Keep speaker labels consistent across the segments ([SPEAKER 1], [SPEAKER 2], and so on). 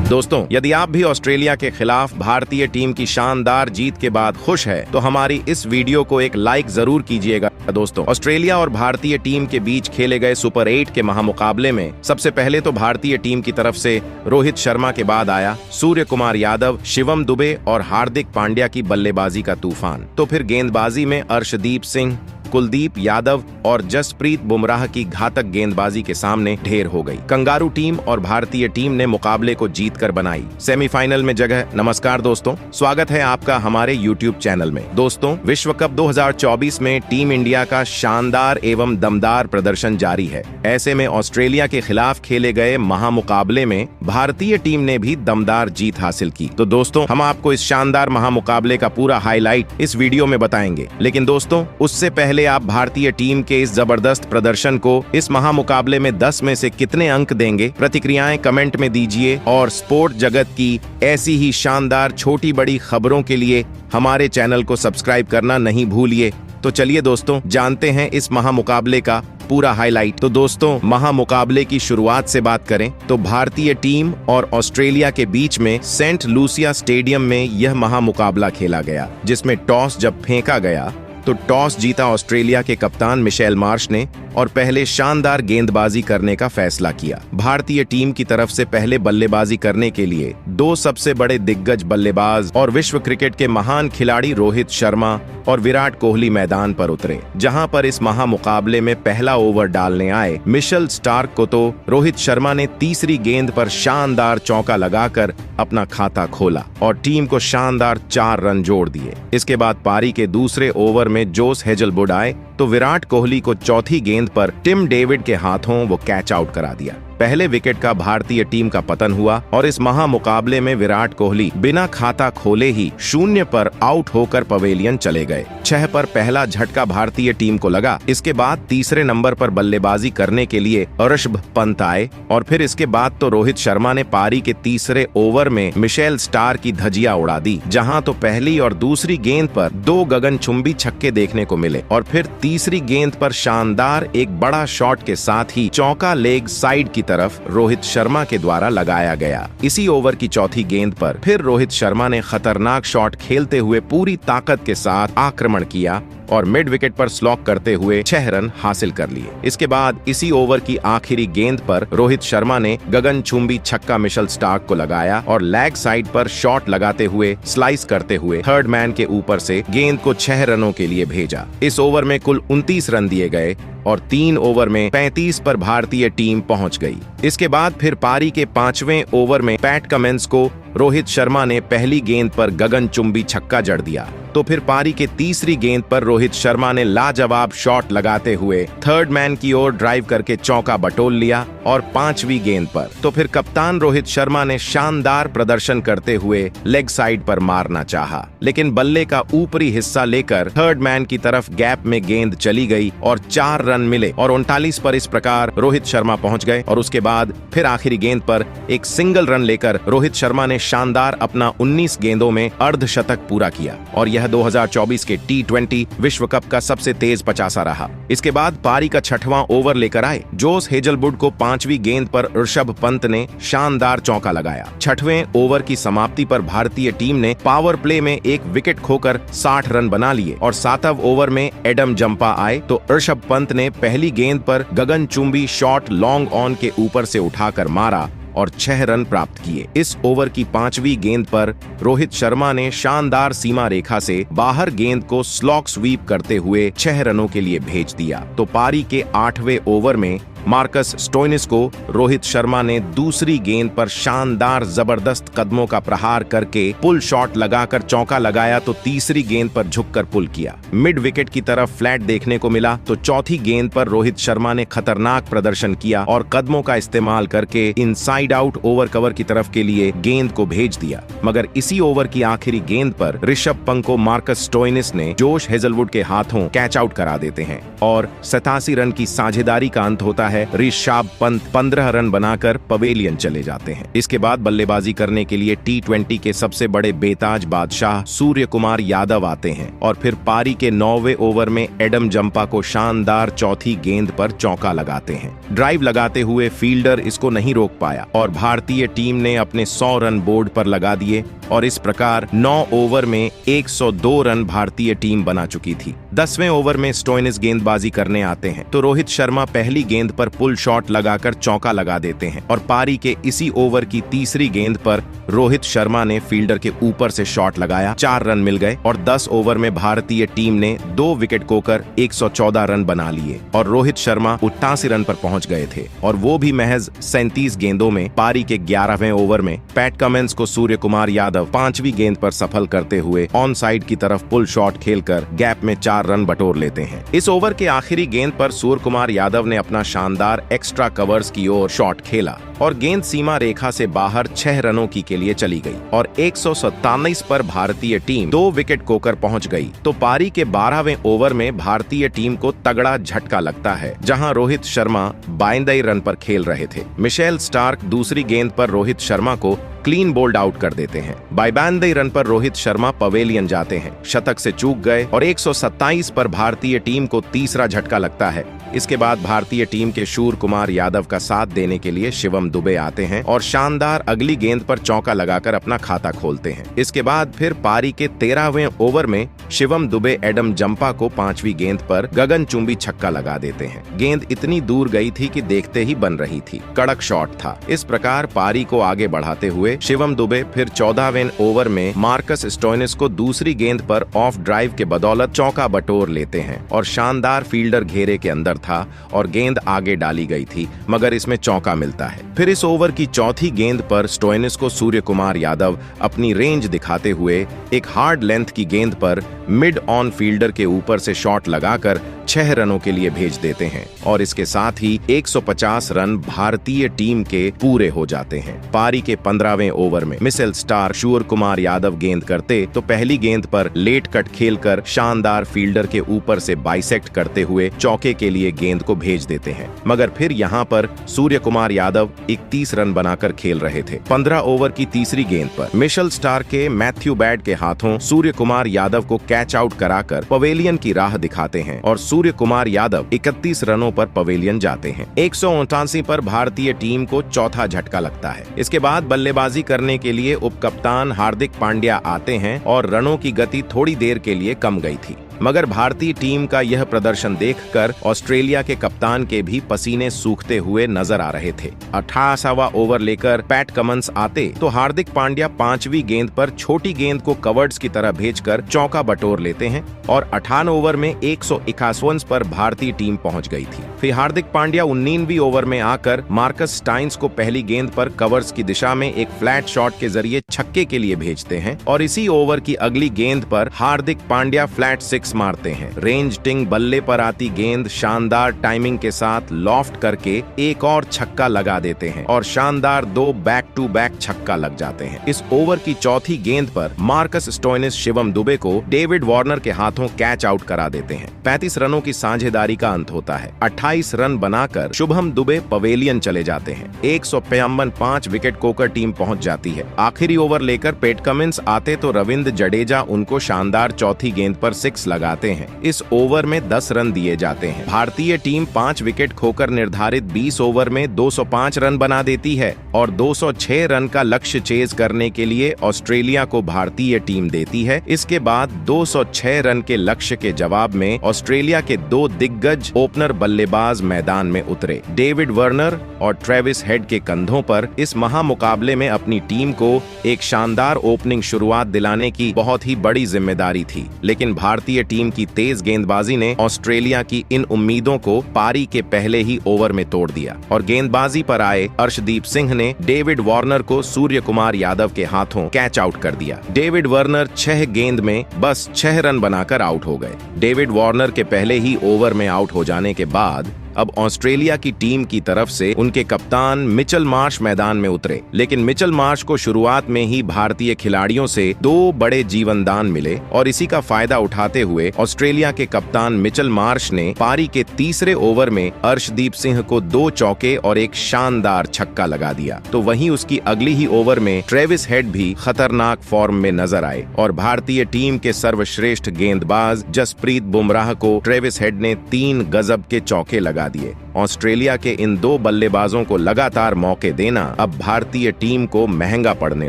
[SPEAKER 1] दोस्तों, यदि आप भी ऑस्ट्रेलिया के खिलाफ भारतीय टीम की शानदार जीत के बाद खुश है तो हमारी इस वीडियो को एक लाइक जरूर कीजिएगा। दोस्तों, ऑस्ट्रेलिया और भारतीय टीम के बीच खेले गए सुपर 8 के महामुकाबले में सबसे पहले तो भारतीय टीम की तरफ से रोहित शर्मा के बाद आया सूर्य कुमार यादव, शिवम दुबे और हार्दिक पांड्या की बल्लेबाजी का तूफान। तो फिर गेंदबाजी में अर्शदीप सिंह, कुलदीप यादव और जसप्रीत बुमराह की घातक गेंदबाजी के सामने ढेर हो गई। कंगारू टीम और भारतीय टीम ने मुकाबले को जीतकर बनाई सेमीफाइनल में जगह। नमस्कार दोस्तों, स्वागत है आपका हमारे YouTube चैनल में। दोस्तों, विश्व कप 2024 में टीम इंडिया का शानदार एवं दमदार प्रदर्शन जारी है। ऐसे में ऑस्ट्रेलिया के खिलाफ खेले गए महामुकाबले में भारतीय टीम ने भी दमदार जीत हासिल की। तो दोस्तों, हम आपको इस शानदार महामुकाबले का पूरा हाईलाइट इस वीडियो में बताएंगे। लेकिन दोस्तों, उससे पहले आप भारतीय टीम के इस जबरदस्त प्रदर्शन को इस महामुकाबले में 10 में से कितने अंक देंगे, प्रतिक्रियाएं कमेंट में दीजिए। और स्पोर्ट जगत की ऐसी ही शानदार छोटी बड़ी खबरों के लिए हमारे चैनल को सब्सक्राइब करना नहीं भूलिए। तो चलिए दोस्तों, जानते हैं इस महामुकाबले का पूरा हाईलाइट। तो दोस्तों, महामुकाबले की शुरुआत से बात करें तो भारतीय टीम और ऑस्ट्रेलिया के बीच में सेंट लूसिया स्टेडियम में यह महामुकाबला खेला गया, जिसमें टॉस जब फेंका गया तो टॉस जीता ऑस्ट्रेलिया के कप्तान मिशेल मार्श ने और पहले शानदार गेंदबाजी करने का फैसला किया। भारतीय टीम की तरफ से पहले बल्लेबाजी करने के लिए दो सबसे बड़े दिग्गज बल्लेबाज और विश्व क्रिकेट के महान खिलाड़ी रोहित शर्मा और विराट कोहली मैदान पर उतरे, जहां पर इस महामुकाबले में पहला ओवर डालने आए मिशेल स्टार्क को तो रोहित शर्मा ने तीसरी गेंद पर शानदार चौका लगाकर अपना खाता खोला और टीम को शानदार 4 रन जोड़ दिए। इसके बाद पारी के दूसरे ओवर में जोस हेजलवुड आए तो विराट कोहली को चौथी गेंद पर टिम डेविड के हाथों वो कैच आउट करा दिया। पहले विकेट का भारतीय टीम का पतन हुआ और इस महामुकाबले में विराट कोहली बिना खाता खोले ही 0 पर आउट होकर पवेलियन चले गए। 6 पर पहला झटका भारतीय टीम को लगा। इसके बाद तीसरे नंबर पर बल्लेबाजी करने के लिए ऋषभ पंत आए और फिर इसके बाद तो रोहित शर्मा ने पारी के तीसरे ओवर में मिशेल स्टार्क की धजिया उड़ा दी, जहां तो पहली और दूसरी गेंद पर 2 गगनचुंबी छक्के देखने को मिले और फिर तीसरी गेंद पर शानदार एक बड़ा शॉट के साथ ही चौका लेग साइड की तरफ रोहित शर्मा के द्वारा लगाया गया। इसी ओवर की चौथी गेंद पर फिर रोहित शर्मा ने खतरनाक शॉट खेलते हुए पूरी ताकत के साथ आक्रमण किया और मिड विकेट पर स्लॉक करते हुए 6 रन हासिल कर लिए। इसके बाद इसी ओवर की आखिरी गेंद पर रोहित शर्मा ने गगनचुंबी छक्का मिशेल स्टार्क को लगाया और लेग साइड पर शॉट लगाते हुए स्लाइस करते हुए थर्ड मैन के ऊपर से गेंद को 6 रनों के लिए भेजा। इस ओवर में कुल 29 रन दिए गए और 3 ओवर में 35 पर भारतीय टीम पहुंच गई। इसके बाद फिर पारी के 5वें ओवर में पैट कमिंस को रोहित शर्मा ने पहली गेंद पर गगनचुंबी छक्का जड़ दिया। तो फिर पारी के तीसरी गेंद पर रोहित शर्मा ने लाजवाब शॉट लगाते हुए थर्ड मैन की ओर ड्राइव करके चौका बटोल लिया और 5वीं गेंद पर तो फिर कप्तान रोहित शर्मा ने शानदार प्रदर्शन करते हुए लेग साइड पर मारना चाहा, लेकिन बल्ले का ऊपरी हिस्सा लेकर थर्ड मैन की तरफ गैप में गेंद चली गई और 4 रन मिले और 39 पर इस प्रकार रोहित शर्मा पहुंच गए। और उसके बाद फिर आखिरी गेंद पर एक सिंगल रन लेकर रोहित शर्मा ने शानदार अपना 19 गेंदों में अर्धशतक पूरा किया और यह 2024 के T20 विश्व कप का सबसे तेज 50 रहा। इसके बाद पारी का 6वां ओवर लेकर आए जोस हेजलवुड को 5वीं गेंद पर ऋषभ पंत ने शानदार चौका लगाया। 6वें ओवर की समाप्ति पर भारतीय टीम ने पावर प्ले में एक विकेट खोकर 60 रन बना लिए और 7वें ओवर में एडम जंपा आए तो ऋषभ पंत ने पहली गेंद पर गगनचुंबी शॉट लॉन्ग ऑन के ऊपर से उठाकर मारा और 6 रन प्राप्त किए। इस ओवर की 5वीं गेंद पर रोहित शर्मा ने शानदार सीमा रेखा से बाहर गेंद को स्लॉक स्वीप करते हुए 6 रनों के लिए भेज दिया। तो पारी के 8वें ओवर में मार्कस स्टोइनिस को रोहित शर्मा ने दूसरी गेंद पर शानदार जबरदस्त कदमों का प्रहार करके पुल शॉट लगाकर चौका लगाया तो तीसरी गेंद पर झुककर पुल किया। मिड विकेट की तरफ फ्लैट देखने को मिला तो चौथी गेंद पर रोहित शर्मा ने खतरनाक प्रदर्शन किया और कदमों का इस्तेमाल करके इनसाइड आउट ओवर कवर की तरफ के लिए गेंद को भेज दिया। मगर इसी ओवर की आखिरी गेंद पर ऋषभ पंत को मार्कस स्टोइनिस ने जोश हेजलवुड के हाथों कैच आउट करा देते हैं और 87 रन की साझेदारी का अंत होता है है, ऋषभ पंत 15 रन बनाकर पवेलियन चले जाते हैं। इसके बाद बल्लेबाजी करने के लिए T20 के सबसे बड़े बेताज बादशाह सूर्य कुमार यादव आते हैं और फिर पारी के 9वें ओवर में एडम जंपा को शानदार चौथी गेंद पर चौका लगाते हैं। ड्राइव लगाते हुए फील्डर इसको नहीं रोक पाया और भारतीय टीम ने अपने 100 रन बोर्ड पर लगा दिए और इस प्रकार 9 ओवर में 102 रन भारतीय टीम बना चुकी थी। 10वें ओवर में स्टोइनिस गेंदबाजी करने आते हैं तो रोहित शर्मा पहली गेंद पर पुल शॉट लगाकर चौका लगा देते हैं और पारी के इसी ओवर की तीसरी गेंद पर रोहित शर्मा ने फील्डर के ऊपर से शॉट लगाया, 4 रन मिल गए और 10 ओवर में भारतीय टीम ने 2 विकेट खोकर 114 रन बना लिए और रोहित शर्मा 88 रन पर पहुंच गए थे और वो भी महज 37 गेंदों में। पारी के 11वें ओवर में पैट कमिंस को सूर्य कुमार यादव 5वीं गेंद पर सफल करते हुए ऑन साइड की तरफ पुल शॉट खेलकर गैप में 4 रन बटोर लेते हैं। इस ओवर के आखिरी गेंद पर सूर्य कुमार यादव ने अपना शानदार एक्स्ट्रा कवर्स की ओर शॉट खेला और गेंद सीमा रेखा से बाहर 6 रनों की के लिए चली गई और 197 पर भारतीय टीम 2 विकेट खोकर पहुंच गई। तो पारी के 12वें ओवर में भारतीय टीम को तगड़ा झटका लगता है जहां रोहित शर्मा 52 रन पर खेल रहे थे। मिशेल स्टार्क दूसरी गेंद पर रोहित शर्मा को क्लीन बोल्ड आउट कर देते हैं। 52 रन पर रोहित शर्मा पवेलियन जाते हैं, शतक से चूक गए और 127 पर भारतीय टीम को तीसरा झटका लगता है। इसके बाद भारतीय टीम के सूर्य कुमार यादव का साथ देने के लिए शिवम दुबे आते हैं और शानदार अगली गेंद पर चौका लगाकर अपना खाता खोलते हैं। इसके बाद फिर पारी के 13वें ओवर में शिवम दुबे एडम जंपा को 5वीं गेंद पर गगनचुंबी छक्का लगा देते हैं। गेंद इतनी दूर गई थी कि देखते ही बन रही थी, कड़क शॉट था। इस प्रकार पारी को आगे बढ़ाते हुए शिवम दुबे फिर 14वें ओवर में मार्कस स्टोइनिस को दूसरी गेंद पर ऑफ ड्राइव के बदौलत चौका बटोर लेते हैं और शानदार फील्डर घेरे के अंदर था और गेंद आगे डाली गई थी मगर इसमें चौका मिलता है। फिर इस ओवर की चौथी गेंद पर स्टोइनिस को सूर्य कुमार यादव अपनी रेंज दिखाते हुए एक हार्ड लेंथ की गेंद पर मिड ऑन फील्डर के ऊपर से शॉट लगाकर 6 रनों के लिए भेज देते हैं और इसके साथ ही 150 रन भारतीय टीम के पूरे हो जाते हैं। पारी के 15वें ओवर में मिशेल स्टार्क सूर्य कुमार यादव गेंद करते तो पहली गेंद पर लेट कट खेलकर शानदार फील्डर के ऊपर से बाइसेक्ट करते हुए चौके के लिए गेंद को भेज देते हैं मगर फिर यहाँ पर सूर्य कुमार यादव 31 रन बनाकर खेल रहे थे। 15 ओवर की तीसरी गेंद पर मिशेल स्टार्क के मैथ्यू बैड के हाथों सूर्य कुमार यादव को कैच आउट कराकर पवेलियन की राह दिखाते हैं और सूर्य कुमार यादव 31 रनों पर पवेलियन जाते हैं। 189 पर भारतीय टीम को चौथा झटका लगता है। इसके बाद बल्लेबाजी करने के लिए उपकप्तान हार्दिक पांड्या आते हैं और रनों की गति थोड़ी देर के लिए कम गई थी मगर भारतीय टीम का यह प्रदर्शन देखकर ऑस्ट्रेलिया के कप्तान के भी पसीने सूखते हुए नजर आ रहे थे। 88वां ओवर लेकर पैट कमिंस आते तो हार्दिक पांड्या 5वीं गेंद पर छोटी गेंद को कवर्ड्स की तरह भेजकर चौका बटोर लेते हैं और 58 ओवर में 151 पर भारतीय टीम पहुंच गई थी। फिर हार्दिक पांड्या 19वीं ओवर में आकर मार्कस स्टाइन्स को पहली गेंद पर कवर्स की दिशा में एक फ्लैट शॉट के जरिए छक्के के लिए भेजते हैं और इसी ओवर की अगली गेंद पर हार्दिक पांड्या फ्लैट 6 मारते हैं। रेंज टिंग बल्ले पर आती गेंद शानदार टाइमिंग के साथ लॉफ्ट करके एक और छक्का लगा देते हैं और शानदार 2 बैक टू बैक छक्का लग जाते हैं। इस ओवर की चौथी गेंद पर मार्कस स्टोइनिस शिवम दुबे को डेविड वार्नर के हाथों कैच आउट करा देते हैं। 35 रनों की साझेदारी का अंत होता है। 28 रन बनाकर शुभम दुबे पवेलियन चले जाते हैं। 155 5 विकेट खोकर टीम पहुंच जाती है। आखिरी ओवर लेकर पैट कमिंस आते तो रविंद्र जडेजा उनको शानदार चौथी गेंद पर 6 लगाते हैं। इस ओवर में 10 रन दिए जाते हैं। भारतीय टीम 5 विकेट खोकर निर्धारित 20 ओवर में 205 रन बना देती है और 206 रन का लक्ष्य चेज करने के लिए ऑस्ट्रेलिया को भारतीय टीम देती है। इसके बाद 206 रन के लक्ष्य के जवाब में ऑस्ट्रेलिया के 2 दिग्गज ओपनर बल्लेबाज मैदान में उतरे। डेविड वार्नर और ट्रेविस हेड के कंधों पर इस महामुकाबले में अपनी टीम को एक शानदार ओपनिंग शुरुआत दिलाने की बहुत ही बड़ी जिम्मेदारी थी, लेकिन भारतीय टीम की तेज गेंदबाजी ने ऑस्ट्रेलिया की इन उम्मीदों को पारी के पहले ही ओवर में तोड़ दिया और गेंदबाजी पर आए अर्शदीप सिंह ने डेविड वार्नर को सूर्य कुमार यादव के हाथों कैच आउट कर दिया। डेविड वार्नर 6 गेंद में बस 6 रन बनाकर आउट हो गए। डेविड वार्नर के पहले ही ओवर में आउट हो जाने के बाद अब ऑस्ट्रेलिया की टीम की तरफ से उनके कप्तान मिचेल मार्श मैदान में उतरे, लेकिन मिचेल मार्श को शुरुआत में ही भारतीय खिलाड़ियों से 2 बड़े जीवनदान मिले और इसी का फायदा उठाते हुए ऑस्ट्रेलिया के कप्तान मिचेल मार्श ने पारी के तीसरे ओवर में अर्शदीप सिंह को 2 चौके और एक शानदार छक्का लगा दिया। तो वहीं उसकी अगली ही ओवर में ट्रेविस हेड भी खतरनाक फॉर्म में नजर आए और भारतीय टीम के सर्वश्रेष्ठ गेंदबाज जसप्रीत बुमराह को ट्रेविस हेड ने 3 गजब के चौके लगा दिए। ऑस्ट्रेलिया के इन 2 बल्लेबाजों को लगातार मौके देना अब भारतीय टीम को महंगा पड़ने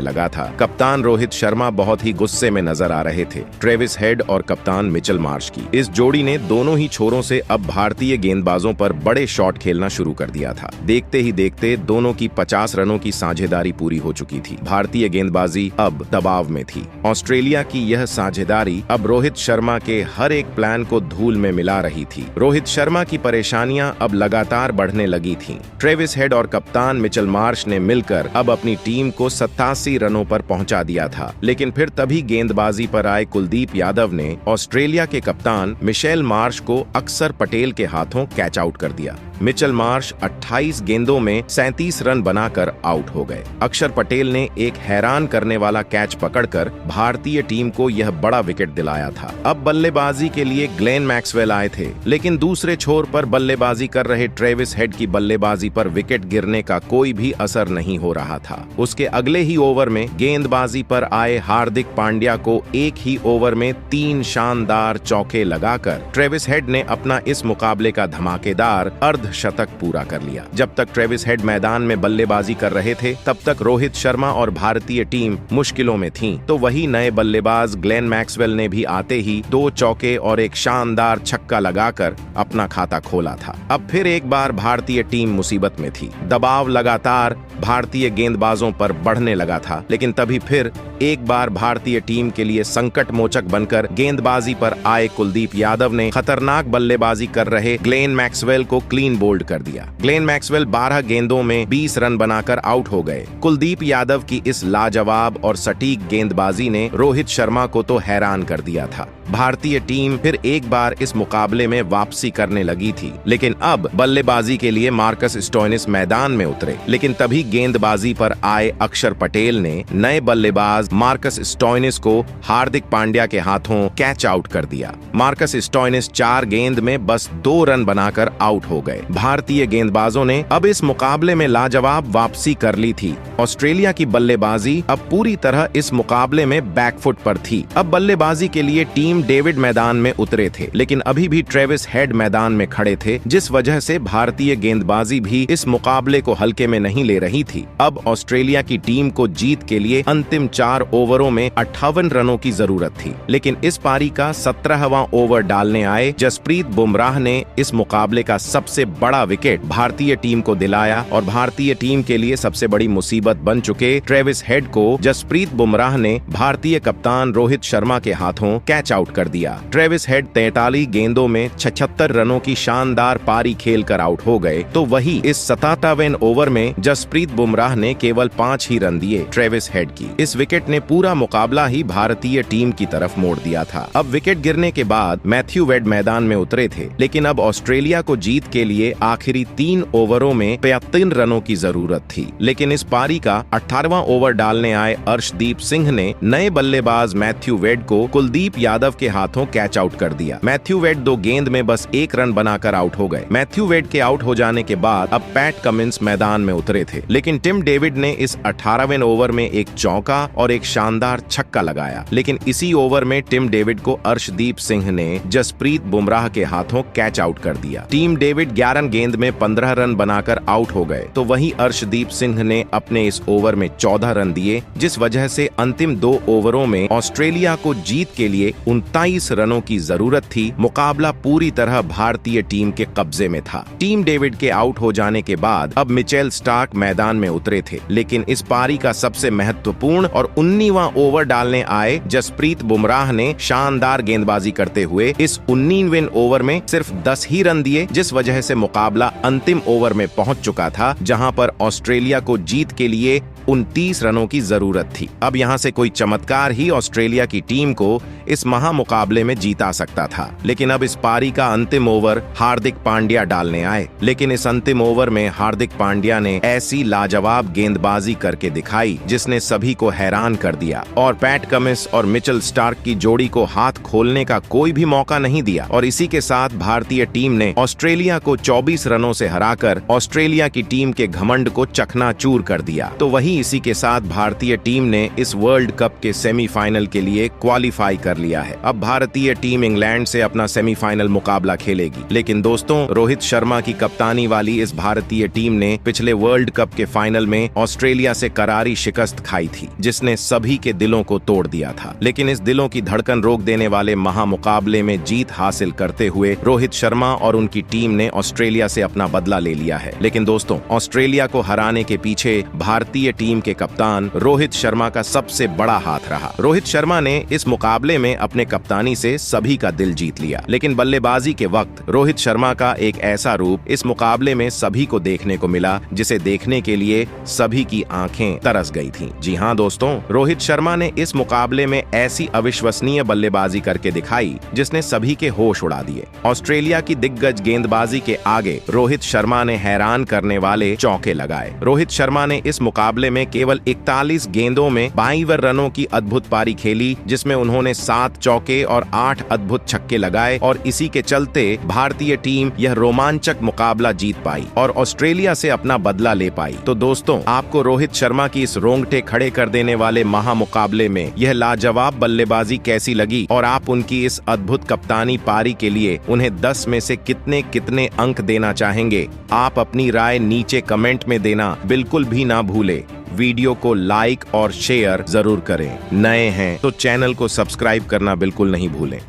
[SPEAKER 1] लगा था। कप्तान रोहित शर्मा बहुत ही गुस्से में नजर आ रहे थे ट्रेविस हेड और कप्तान मिचेल मार्श की इस जोड़ी ने दोनों ही छोरों से अब भारतीय गेंदबाजों पर बड़े शॉट खेलना शुरू कर दिया था। देखते ही देखते दोनों की 50 रनों की साझेदारी पूरी हो चुकी थी। भारतीय गेंदबाजी अब दबाव में थी। ऑस्ट्रेलिया की यह साझेदारी अब रोहित शर्मा के हर एक प्लान को धूल में मिला रही थी। रोहित शर्मा की परेशानियां अब लगातार बढ़ने लगी थीं। ट्रेविस हेड और कप्तान मिचेल मार्श ने मिलकर अब अपनी टीम को 87 रनों पर पहुंचा दिया था, लेकिन फिर तभी गेंदबाजी पर आए कुलदीप यादव ने ऑस्ट्रेलिया के कप्तान मिशेल मार्श को अक्षर पटेल के हाथों कैच आउट कर दिया। मिचेल मार्श 28 गेंदों में 37 रन बनाकर आउट हो गए। अक्षर पटेल ने एक हैरान करने वाला कैच पकड़कर भारतीय टीम को यह बड़ा विकेट दिलाया था। अब बल्लेबाजी के लिए ग्लेन मैक्सवेल आए थे, लेकिन दूसरे छोर पर बल्लेबाजी कर रहे ट्रेविस हेड की बल्लेबाजी पर विकेट गिरने का कोई भी असर नहीं हो रहा था। उसके अगले ही ओवर में गेंदबाजी पर आए हार्दिक पांड्या को एक ही ओवर में 3 शानदार चौके लगाकर ट्रेविस हेड ने अपना इस मुकाबले का धमाकेदार अर्धशतक पूरा कर लिया। जब तक ट्रेविस हेड मैदान में बल्लेबाजी कर रहे थे, तब तक रोहित शर्मा और भारतीय टीम मुश्किलों में थी। तो वही नए बल्लेबाज ग्लेन मैक्सवेल ने भी आते ही 2 चौके और एक शानदार छक्का लगाकर अपना खाता खोला था। अब फिर एक बार भारतीय टीम मुसीबत में थी। दबाव लगातार भारतीय गेंदबाजों पर बढ़ने लगा था, लेकिन तभी फिर एक बार भारतीय टीम के लिए संकट मोचक बनकर गेंदबाजी पर आए कुलदीप यादव ने खतरनाक बल्लेबाजी कर रहे ग्लेन मैक्सवेल को क्लीन बोल्ड कर दिया। ग्लेन मैक्सवेल 12 गेंदों में 20 रन बनाकर आउट हो गए। कुलदीप यादव की इस लाजवाब और सटीक गेंदबाजी ने रोहित शर्मा को तो हैरान कर दिया था। भारतीय टीम फिर एक बार इस मुकाबले में वापसी करने लगी थी, लेकिन अब बल्लेबाजी के लिए मार्कस स्टोइनिस मैदान में उतरे। लेकिन तभी गेंदबाजी पर आए अक्षर पटेल ने नए बल्लेबाज मार्कस स्टोइनिस को हार्दिक पांड्या के हाथों कैच आउट कर दिया। मार्कस स्टोइनिस 4 गेंद में बस 2 रन बनाकर आउट हो गए। भारतीय गेंदबाजों ने अब इस मुकाबले में लाजवाब वापसी कर ली थी। ऑस्ट्रेलिया की बल्लेबाजी अब पूरी तरह इस मुकाबले में बैकफुट पर थी। अब बल्लेबाजी के लिए टीम डेविड मैदान में उतरे थे, लेकिन अभी भी ट्रेविस हेड मैदान में खड़े थे, जिस वजह से भारतीय गेंदबाजी भी इस मुकाबले को हल्के में नहीं ले रही थी। अब ऑस्ट्रेलिया की टीम को जीत के लिए अंतिम 4 ओवरों में 58 रनों की जरूरत थी, लेकिन इस पारी का 17वां ओवर डालने आए जसप्रीत बुमराह ने इस मुकाबले का सबसे बड़ा विकेट भारतीय टीम को दिलाया और भारतीय टीम के लिए सबसे बड़ी मुसीबत बन चुके ट्रेविस हेड को जसप्रीत बुमराह ने भारतीय कप्तान रोहित शर्मा के हाथों कैच आउट कर दिया। ट्रेविस हेड 43 गेंदों में 76 रनों की शानदार पारी खेलकर आउट हो गए। तो वही इस 57वें ओवर में जसप्रीत बुमराह ने केवल 5 ही रन दिए ट्रेविस हेड की। इस विकेट ने पूरा मुकाबला ही भारतीय टीम की तरफ मोड़ दिया था। अब विकेट गिरने के बाद मैथ्यू वेड मैदान में उतरे थे, लेकिन अब ऑस्ट्रेलिया को जीत के लिए आखिरी 3 ओवरों में 73 रनों की जरूरत थी। लेकिन इस पारी का 18वां ओवर डालने आए अर्शदीप सिंह ने नए बल्लेबाज मैथ्यू वेड को कुलदीप यादव के हाथों कैच आउट कर दिया। मैथ्यू वेड 2 गेंद में बस 1 रन बनाकर आउट हो गए। मैथ्यू वेड के आउट हो जाने के बाद अब पैट कमिंस मैदान में उतरे थे, लेकिन टिम डेविड ने इस 18वें ओवर में एक चौका और एक शानदार छक्का लगाया। लेकिन इसी ओवर में टिम डेविड को अर्शदीप सिंह ने जसप्रीत बुमराह के हाथों कैच आउट कर दिया। टीम डेविड 11 गेंद में 15 रन बनाकर आउट हो गए। तो वहीं अर्शदीप सिंह ने अपने इस ओवर में 14 रन दिए, जिस वजह से अंतिम 2 ओवरों में ऑस्ट्रेलिया को जीत के लिए 29 रनों की जरूरत थी। मुकाबला पूरी तरह भारतीय टीम के कब्जे में था। टीम डेविड के आउट हो जाने के बाद अब मिचेल स्टार्क मैदान में उतरे थे, लेकिन इस पारी का सबसे महत्वपूर्ण और 19वां ओवर डालने आए जसप्रीत बुमराह ने शानदार गेंदबाजी करते हुए इस 19वें ओवर में सिर्फ 10 ही रन दिए, जिस वजह से मुकाबला अंतिम ओवर में पहुंच चुका था, जहां पर ऑस्ट्रेलिया को जीत के लिए 29 रनों की जरूरत थी। अब यहां से कोई चमत्कार ही ऑस्ट्रेलिया की टीम को इस महामुकाबले में जीता सकता था। लेकिन अब इस पारी का अंतिम ओवर हार्दिक पांड्या डालने आए। लेकिन इस अंतिम ओवर में हार्दिक पांड्या ने ऐसी लाजवाब गेंदबाजी करके दिखाई जिसने सभी को हैरान कर दिया और पैट कमिंस और मिचेल स्टार्क की जोड़ी को हाथ खोलने का कोई भी मौका नहीं दिया। और इसी के साथ भारतीय टीम ने ऑस्ट्रेलिया को 24 रनों से हराकर ऑस्ट्रेलिया की टीम के घमंड को चकनाचूर कर दिया। तो वहीं इसी के साथ भारतीय टीम ने इस वर्ल्ड कप के सेमीफाइनल के लिए क्वालिफाई कर लिया है। अब भारतीय टीम इंग्लैंड से अपना सेमीफाइनल मुकाबला खेलेगी। लेकिन दोस्तों, रोहित शर्मा की कप्तानी वाली इस भारतीय टीम ने पिछले वर्ल्ड कप के फाइनल में ऑस्ट्रेलिया से करारी शिकस्त खाई थी, जिसने सभी के दिलों को तोड़ दिया था। लेकिन इस दिलों की धड़कन रोक देने वाले महामुकाबले में जीत हासिल करते हुए रोहित शर्मा और उनकी टीम ने ऑस्ट्रेलिया से अपना बदला ले लिया है। लेकिन दोस्तों, ऑस्ट्रेलिया को हराने के पीछे भारतीय टीम के कप्तान रोहित शर्मा का सबसे बड़ा हाथ रहा। रोहित शर्मा ने इस मुकाबले में अपने कप्तानी से सभी का दिल जीत लिया। लेकिन बल्लेबाजी के वक्त रोहित शर्मा का एक ऐसा रूप इस मुकाबले में सभी को देखने को मिला जिसे देखने के लिए सभी की आंखें तरस गई थीं। जी हां दोस्तों, रोहित शर्मा ने इस मुकाबले में ऐसी अविश्वसनीय बल्लेबाजी करके दिखाई जिसने सभी के होश उड़ा दिए। ऑस्ट्रेलिया की दिग्गज गेंदबाजी के आगे रोहित शर्मा ने हैरान करने वाले चौके लगाए। रोहित शर्मा ने इस मुकाबले में केवल 41 गेंदों में 52 रनों की अद्भुत पारी खेली, जिसमें उन्होंने 7 चौके और 8 अद्भुत छक्के लगाए और इसी के चलते भारतीय टीम यह रोमांचक मुकाबला जीत पाई और ऑस्ट्रेलिया से अपना बदला ले पाई। तो दोस्तों, आपको रोहित शर्मा की इस रोंगटे खड़े कर देने वाले महामुकाबले में यह लाजवाब बल्लेबाजी कैसी लगी और आप उनकी इस अद्भुत कप्तानी पारी के लिए उन्हें 10 में से कितने अंक देना चाहेंगे? आप अपनी राय नीचे कमेंट में देना बिल्कुल भी ना भूले। वीडियो को लाइक और शेयर जरूर करें। नए हैं तो चैनल को सब्सक्राइब करना बिल्कुल नहीं भूलें।